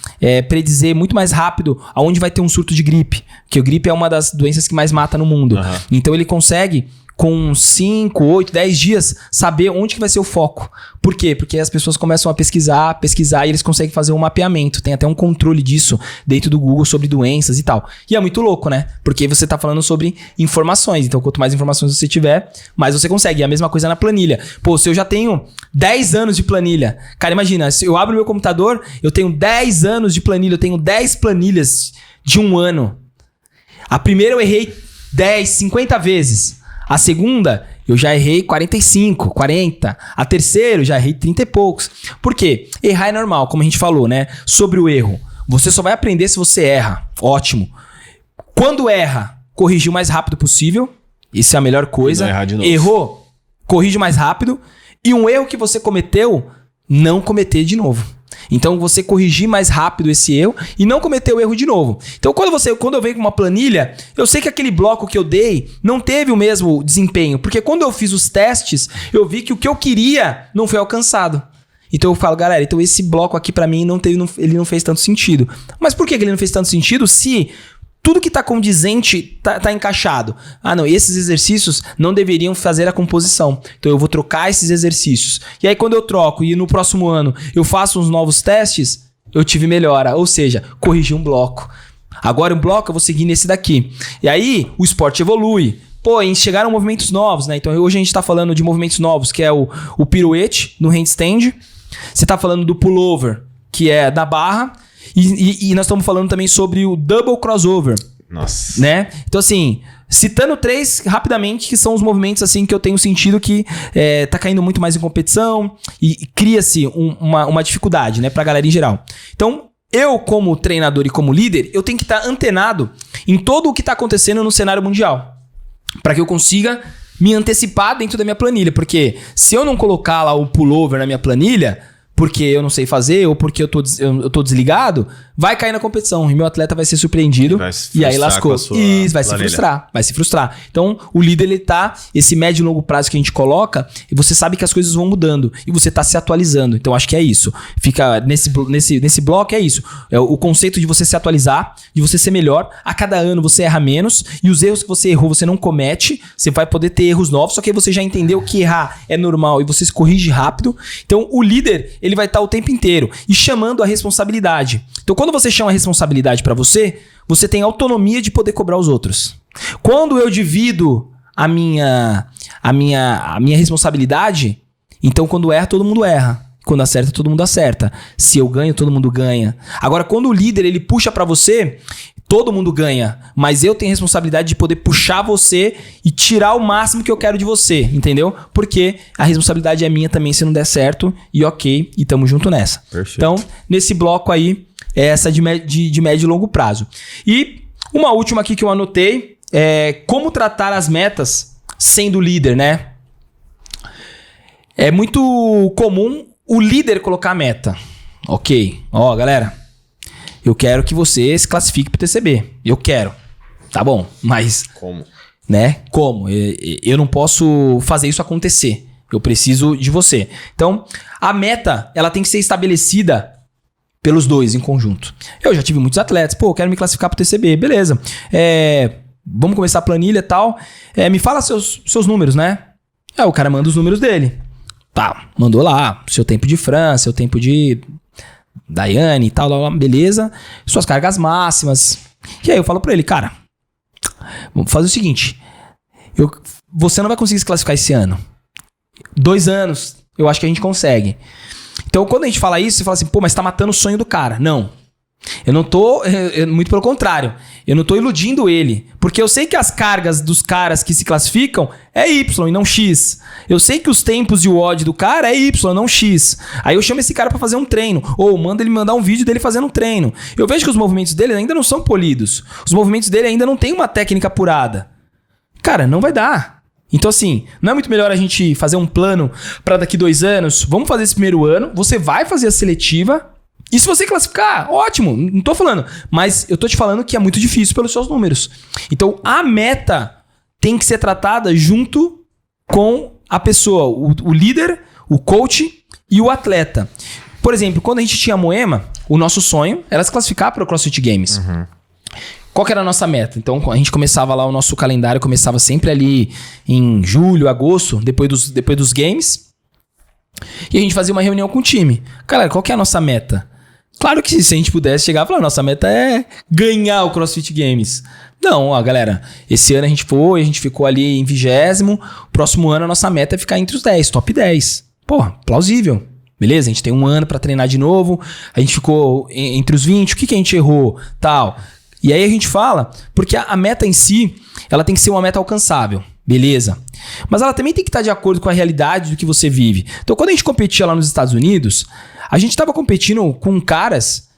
predizer muito mais rápido aonde vai ter um surto de gripe. Porque a gripe é uma das doenças que mais mata no mundo. Uhum. Então ele consegue, com 5, 8, 10 dias, saber onde que vai ser o foco. Por quê? Porque as pessoas começam a pesquisar e eles conseguem fazer um mapeamento. Tem até um controle disso dentro do Google sobre doenças e tal. E é muito louco, né? Porque você tá falando sobre informações. Então, quanto mais informações você tiver, mais você consegue. E a mesma coisa na planilha. Se eu já tenho 10 anos de planilha... Cara, imagina, se eu abro meu computador, eu tenho 10 anos de planilha, eu tenho 10 planilhas de um ano. A primeira eu errei 10, 50 vezes. A segunda, eu já errei 45, 40. A terceira, eu já errei 30 e poucos. Por quê? Errar é normal, como a gente falou, né? Sobre o erro. Você só vai aprender se você erra. Ótimo. Quando erra, corrigir o mais rápido possível. Isso é a melhor coisa. Não errar de novo. Errou, corrige mais rápido. E um erro que você cometeu, não cometer de novo. Então você corrigir mais rápido esse erro e não cometer o erro de novo. Então quando eu venho com uma planilha, eu sei que aquele bloco que eu dei não teve o mesmo desempenho. Porque quando eu fiz os testes, eu vi que o que eu queria não foi alcançado. Então eu falo, galera, então esse bloco aqui pra mim ele não fez tanto sentido. Mas por que ele não fez tanto sentido se tudo que tá condizente tá encaixado? Não, esses exercícios não deveriam fazer a composição. Então eu vou trocar esses exercícios. E aí quando eu troco e no próximo ano eu faço uns novos testes, eu tive melhora. Ou seja, corrigi um bloco. Agora um bloco eu vou seguir nesse daqui. E aí o esporte evolui. Chegaram movimentos novos, né? Então hoje a gente tá falando de movimentos novos, que é o piruete no handstand. Você tá falando do pullover, que é da barra. E nós estamos falando também sobre o double crossover. Nossa. Né? Então, assim, citando 3 rapidamente, que são os movimentos assim que eu tenho sentido que tá caindo muito mais em competição e cria-se uma dificuldade, né, pra galera em geral. Então, eu como treinador e como líder, eu tenho que estar antenado em todo o que tá acontecendo no cenário mundial. Para que eu consiga me antecipar dentro da minha planilha. Porque se eu não colocar lá o pullover na minha planilha... porque eu não sei fazer ou porque eu tô desligado, vai cair na competição e meu atleta vai ser surpreendido e aí lascou. Isso, vai se frustrar. Então, o líder, ele tá, esse médio e longo prazo que a gente coloca, e você sabe que as coisas vão mudando e você tá se atualizando. Então, acho que é isso. Fica nesse bloco, é isso. É o conceito de você se atualizar, de você ser melhor. A cada ano você erra menos e os erros que você errou você não comete. Você vai poder ter erros novos, só que aí você já entendeu que errar é normal e você se corrige rápido. Então, o líder, ele vai estar o tempo inteiro e chamando a responsabilidade. Então, quando você chama a responsabilidade para você, você tem autonomia de poder cobrar os outros. Quando eu divido a minha responsabilidade, então quando erra, todo mundo erra. Quando acerta, todo mundo acerta. Se eu ganho, todo mundo ganha. Agora, quando o líder, ele puxa para você, todo mundo ganha. Mas eu tenho a responsabilidade de poder puxar você e tirar o máximo que eu quero de você, entendeu? Porque a responsabilidade é minha também se não der certo. E ok, e tamo junto nessa. Perfeito. Então, nesse bloco aí, é essa de médio e longo prazo. E uma última aqui que eu anotei é como tratar as metas sendo líder, né? É muito comum o líder colocar a meta. Ok, ó, galera, eu quero que você se classifique pro TCB. Eu quero. Tá bom, mas... Como? Né? Como? Eu não posso fazer isso acontecer. Eu preciso de você. Então, a meta, ela tem que ser estabelecida pelos dois em conjunto. Eu já tive muitos atletas. Pô, eu quero me classificar pro TCB. Beleza. Vamos começar a planilha e tal. Me fala seus números, né? Aí o cara manda os números dele. Tá, mandou lá. Seu tempo de Fran, seu tempo de Daiane e tal, beleza. Suas cargas máximas. E aí eu falo pra ele, cara, vamos fazer o seguinte. Você não vai conseguir se classificar esse ano. 2 anos, eu acho que a gente consegue. Então, quando a gente fala isso, você fala assim, pô, mas tá matando o sonho do cara. Não. Eu não tô... muito pelo contrário. Eu não tô iludindo ele. Porque eu sei que as cargas dos caras que se classificam é Y e não X. Eu sei que os tempos e o odd do cara é Y, não X. Aí eu chamo esse cara pra fazer um treino. Ou mando ele mandar um vídeo dele fazendo um treino. Eu vejo que os movimentos dele ainda não são polidos. Os movimentos dele ainda não tem uma técnica apurada. Cara, não vai dar. Então assim, não é muito melhor a gente fazer um plano pra daqui 2 anos? Vamos fazer esse primeiro ano. Você vai fazer a seletiva. E se você classificar, ótimo, não tô falando. Mas eu tô te falando que é muito difícil pelos seus números. Então, a meta tem que ser tratada junto com a pessoa, o líder, o coach e o atleta. Por exemplo, quando a gente tinha a Moema, o nosso sonho era se classificar para o CrossFit Games. Uhum. Qual que era a nossa meta? Então, a gente começava lá, o nosso calendário começava sempre ali em julho, agosto, depois dos games. E a gente fazia uma reunião com o time. Galera, qual que é a nossa meta? Claro que se a gente pudesse chegar e falar, nossa meta é ganhar o CrossFit Games. Não, ó, galera, esse ano a gente ficou ali em 20º, próximo ano a nossa meta é ficar entre os 10, top 10. Pô, plausível. Beleza? A gente tem um ano pra treinar de novo, a gente ficou entre os 20, o que a gente errou, tal. E aí a gente fala, porque a meta em si, ela tem que ser uma meta alcançável. Beleza. Mas ela também tem que estar de acordo com a realidade do que você vive. Então, quando a gente competia lá nos Estados Unidos, a gente estava competindo com caras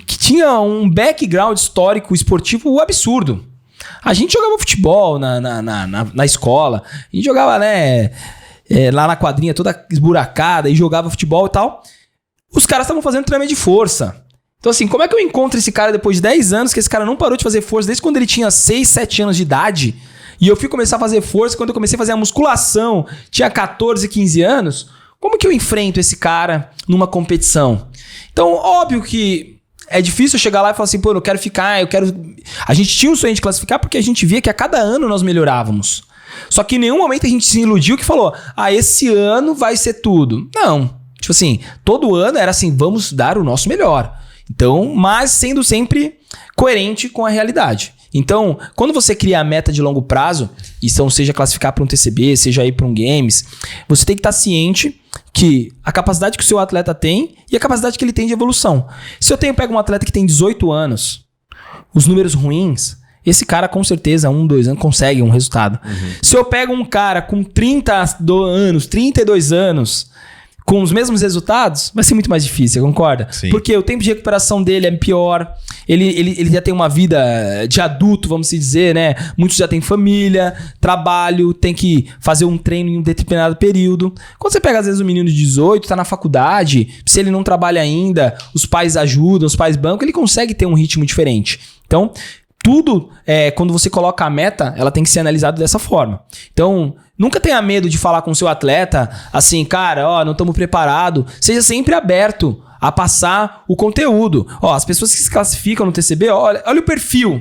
que tinham um background histórico esportivo absurdo. A gente jogava futebol na escola, a gente jogava, né, lá na quadrinha toda esburacada e jogava futebol e tal. Os caras estavam fazendo treinamento de força. Então, assim, como é que eu encontro esse cara depois de 10 anos, que esse cara não parou de fazer força desde quando ele tinha 6, 7 anos de idade? E eu fui começar a fazer força quando eu comecei a fazer a musculação, tinha 14, 15 anos. Como que eu enfrento esse cara numa competição? Então, óbvio que é difícil eu chegar lá e falar assim, pô, eu quero ficar, A gente tinha um sonho de classificar porque a gente via que a cada ano nós melhorávamos. Só que em nenhum momento a gente se iludiu que falou, esse ano vai ser tudo. Não. Tipo assim, todo ano era assim, vamos dar o nosso melhor. Então, mas sendo sempre coerente com a realidade. Então, quando você cria a meta de longo prazo, então seja classificar para um TCB, seja ir para um Games, você tem que estar ciente que a capacidade que o seu atleta tem e a capacidade que ele tem de evolução. Se eu pego um atleta que tem 18 anos, os números ruins, esse cara com certeza, 1, 2 anos, consegue um resultado. Uhum. Se eu pego um cara com 30 anos, 32 anos, com os mesmos resultados, vai ser muito mais difícil, você concorda? Sim. Porque o tempo de recuperação dele é pior, ele já tem uma vida de adulto, vamos dizer, né? Muitos já têm família, trabalho, tem que fazer um treino em um determinado período. Quando você pega, às vezes, um menino de 18, tá na faculdade, se ele não trabalha ainda, os pais ajudam, os pais bancam, ele consegue ter um ritmo diferente. Então, tudo, quando você coloca a meta, ela tem que ser analisada dessa forma. Então, nunca tenha medo de falar com o seu atleta, assim, cara, não estamos preparados. Seja sempre aberto a passar o conteúdo. As pessoas que se classificam no TCB, olha o perfil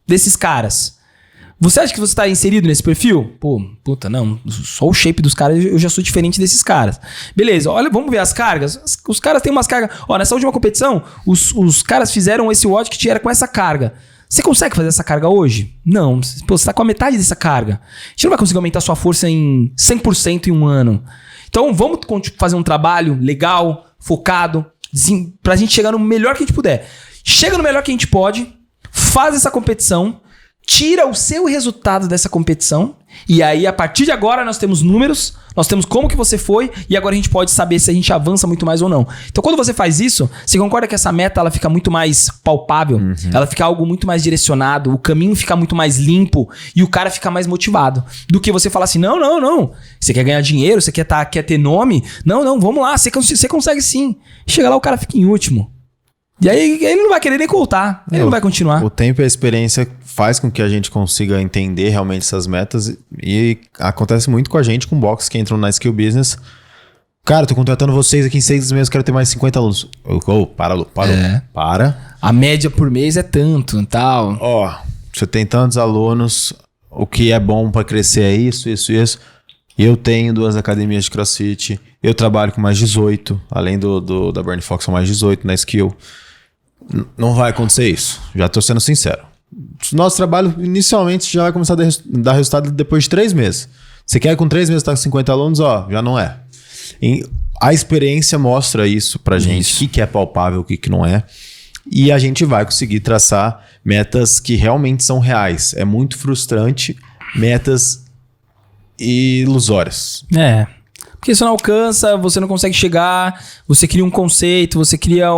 desses caras. Você acha que você está inserido nesse perfil? Não, só o shape dos caras, eu já sou diferente desses caras. Beleza, olha, vamos ver as cargas. Os caras têm umas cargas... nessa última competição, os caras fizeram esse WOD que era com essa carga. Você consegue fazer essa carga hoje? Não. Você tá com a metade dessa carga. A gente não vai conseguir aumentar sua força em 100% em um ano. Então, vamos fazer um trabalho legal, focado, pra gente chegar no melhor que a gente puder. Chega no melhor que a gente pode, faz essa competição, tira o seu resultado dessa competição, e aí, a partir de agora, nós temos números, nós temos como que você foi, e agora a gente pode saber se a gente avança muito mais ou não. Então, quando você faz isso, você concorda que essa meta ela fica muito mais palpável, ela fica algo muito mais direcionado, o caminho fica muito mais limpo, e o cara fica mais motivado, do que você falar assim, não, você quer ganhar dinheiro, você quer ter nome, não, vamos lá, você consegue sim. Chega lá, o cara fica em último. E aí, ele não vai querer nem voltar, ele não vai continuar. O tempo e a experiência faz com que a gente consiga entender realmente essas metas, e acontece muito com a gente, com box que entram na Skill Business. Cara, tô contratando vocês aqui em 6 meses, quero ter mais 50 alunos. Para. A média por mês é tanto e tal. Você tem tantos alunos, o que é bom pra crescer é isso. Eu tenho 2 academias de CrossFit, eu trabalho com mais 18, além da Burn Fox são mais 18 na Skill. Não vai acontecer isso, já tô sendo sincero. Nosso trabalho inicialmente já vai começar a dar resultado depois de 3 meses. Você quer com 3 meses estar com 50 alunos? Já não é. A experiência mostra isso pra gente, o que é palpável, o que não é. E a gente vai conseguir traçar metas que realmente são reais. É muito frustrante, metas ilusórias. Porque você não alcança, você não consegue chegar, você cria um conceito, você cria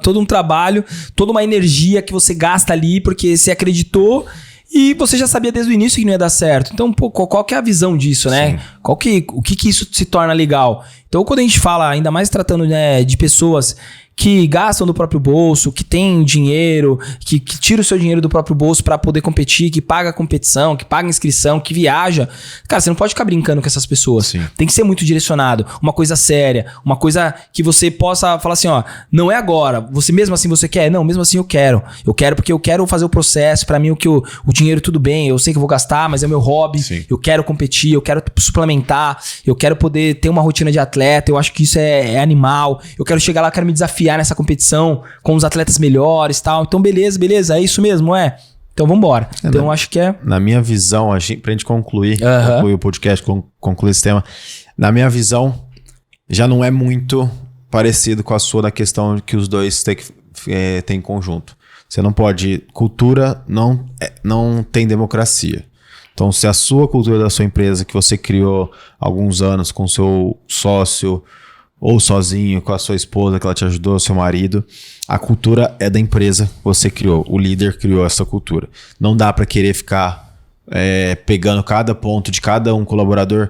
todo um trabalho, toda uma energia que você gasta ali porque você acreditou e você já sabia desde o início que não ia dar certo. Então, qual que é a visão disso, né? O que isso se torna legal? Então, quando a gente fala, ainda mais tratando, né, de pessoas que gastam do próprio bolso, que tem dinheiro, que tira o seu dinheiro do próprio bolso para poder competir, que paga a competição, que paga a inscrição, que viaja. Cara, você não pode ficar brincando com essas pessoas. Sim. Tem que ser muito direcionado. Uma coisa séria, uma coisa que você possa falar assim, não é agora. Você mesmo assim você quer? Não, mesmo assim eu quero. Eu quero porque eu quero fazer o processo. Para mim o dinheiro tudo bem, eu sei que eu vou gastar, mas é meu hobby. Sim. Eu quero competir, eu quero suplementar, eu quero poder ter uma rotina de atleta. Eu acho que isso é animal. Eu quero chegar lá, quero me desafiar nessa competição com os atletas melhores e tal. Então, beleza, é isso mesmo, Então, vambora. Então, eu acho que é... Na minha visão, pra gente concluir o podcast, concluir esse tema, na minha visão, já não é muito parecido com a sua da questão que os dois têm em conjunto. Você não pode... Cultura não tem democracia. Então, se a sua cultura da sua empresa, que você criou há alguns anos com seu sócio... ou sozinho, com a sua esposa que ela te ajudou, seu marido, a cultura é da empresa que você criou, o líder criou essa cultura. Não dá para querer ficar pegando cada ponto de cada um colaborador.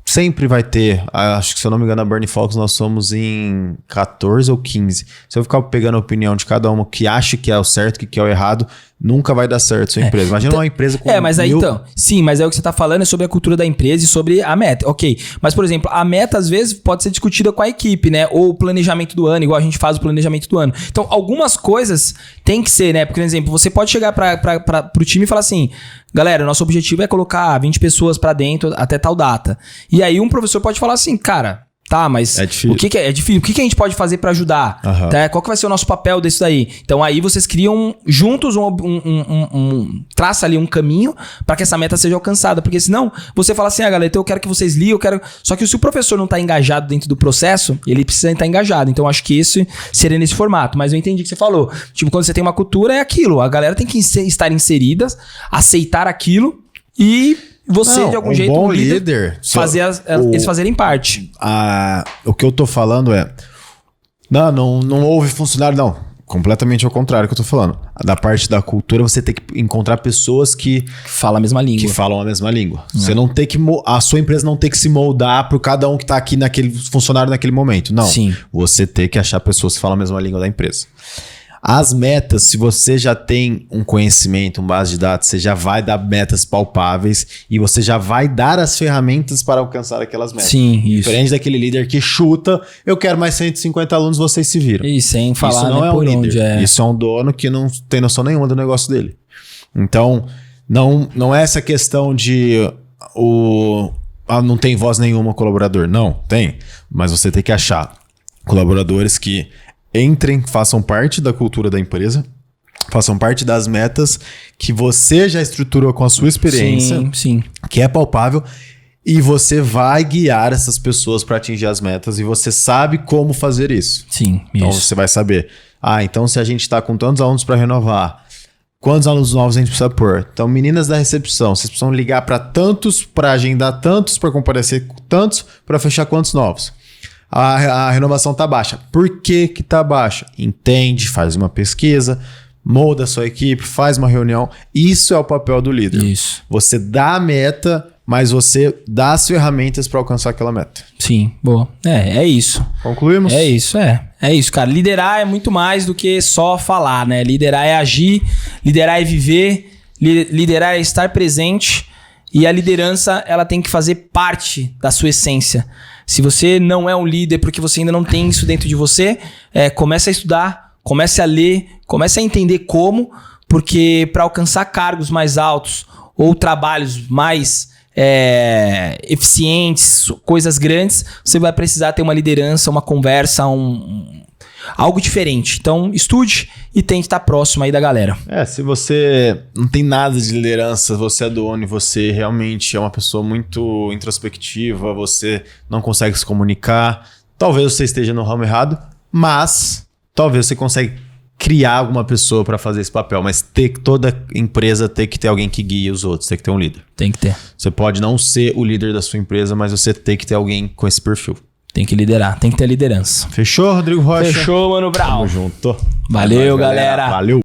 Sempre vai ter, acho que se eu não me engano, a Burn Fox nós somos em 14 ou 15. Se eu ficar pegando a opinião de cada uma que acha que é o certo, que é o errado, nunca vai dar certo sua empresa. Imagina uma empresa com mas aí sim, mas aí o que você tá falando é sobre a cultura da empresa e sobre a meta, ok. Mas, por exemplo, a meta às vezes pode ser discutida com a equipe, né? Ou o planejamento do ano, igual a gente faz o planejamento do ano. Então, algumas coisas tem que ser, né? Porque, por exemplo, você pode chegar pro time e falar assim, galera, nosso objetivo é colocar 20 pessoas pra dentro até tal data. E aí um professor pode falar assim, cara... Tá, mas é difícil. O que é difícil? O que a gente pode fazer pra ajudar? Tá? Qual que vai ser o nosso papel disso daí? Então aí vocês criam juntos traça ali um caminho pra que essa meta seja alcançada. Porque senão você fala assim, galera, então eu quero que vocês liem, Só que se o professor não tá engajado dentro do processo, ele precisa estar engajado. Então acho que isso seria nesse formato. Mas eu entendi o que você falou. Tipo, quando você tem uma cultura, é aquilo. A galera tem que estar inseridas, aceitar aquilo e você de algum jeito, bom um líder eles fazerem parte. O que eu tô falando é, não houve funcionário, não. Completamente ao contrário que eu tô falando. Da parte da cultura, você tem que encontrar pessoas que Fala a mesma língua. que falam a mesma língua. Você não tem que... A sua empresa não tem que se moldar por cada um que tá aqui naquele funcionário naquele momento. Não. Sim. Você tem que achar pessoas que falam a mesma língua da empresa. As metas, se você já tem um conhecimento, uma base de dados, você já vai dar metas palpáveis e você já vai dar as ferramentas para alcançar aquelas metas. Sim, isso. Diferente daquele líder que chuta, eu quero mais 150 alunos, vocês se viram. E sem falar Isso não nem é um por líder. onde é. Isso é um dono que não tem noção nenhuma do negócio dele. Então, não é essa questão de não tem voz nenhuma colaborador. Não, tem. Mas você tem que achar colaboradores que entrem, façam parte da cultura da empresa, façam parte das metas que você já estruturou com a sua experiência, Sim. que é palpável, e você vai guiar essas pessoas para atingir as metas e você sabe como fazer isso. Sim, Então isso. você vai saber, então se a gente está com tantos alunos para renovar, quantos alunos novos a gente precisa pôr? Então, meninas da recepção, vocês precisam ligar para tantos, para agendar tantos, para comparecer com tantos, para fechar quantos novos? A renovação tá baixa. Por que que tá baixa? Entende, faz uma pesquisa, molda a sua equipe, faz uma reunião. Isso é o papel do líder. Isso. Você dá a meta, mas você dá as ferramentas para alcançar aquela meta. Sim, boa. É isso. Concluímos? É isso, É isso, cara. Liderar é muito mais do que só falar, né? Liderar é agir, liderar é viver, liderar é estar presente. E a liderança, ela tem que fazer parte da sua essência. Se você não é um líder porque você ainda não tem isso dentro de você, comece a estudar, comece a ler, comece a entender como, porque para alcançar cargos mais altos ou trabalhos mais eficientes, coisas grandes, você vai precisar ter uma liderança, uma conversa, algo diferente. Então, estude e tente estar próximo aí da galera. Se você não tem nada de liderança, você é dono e você realmente é uma pessoa muito introspectiva, você não consegue se comunicar, talvez você esteja no ramo errado, mas talvez você consiga criar alguma pessoa para fazer esse papel, mas toda empresa tem que ter alguém que guie os outros, tem que ter um líder. Tem que ter. Você pode não ser o líder da sua empresa, mas você tem que ter alguém com esse perfil. Tem que liderar, tem que ter liderança. Fechou, Rodrigo Rocha? Fechou, Mano Brown. Tamo junto. Valeu, galera. Valeu.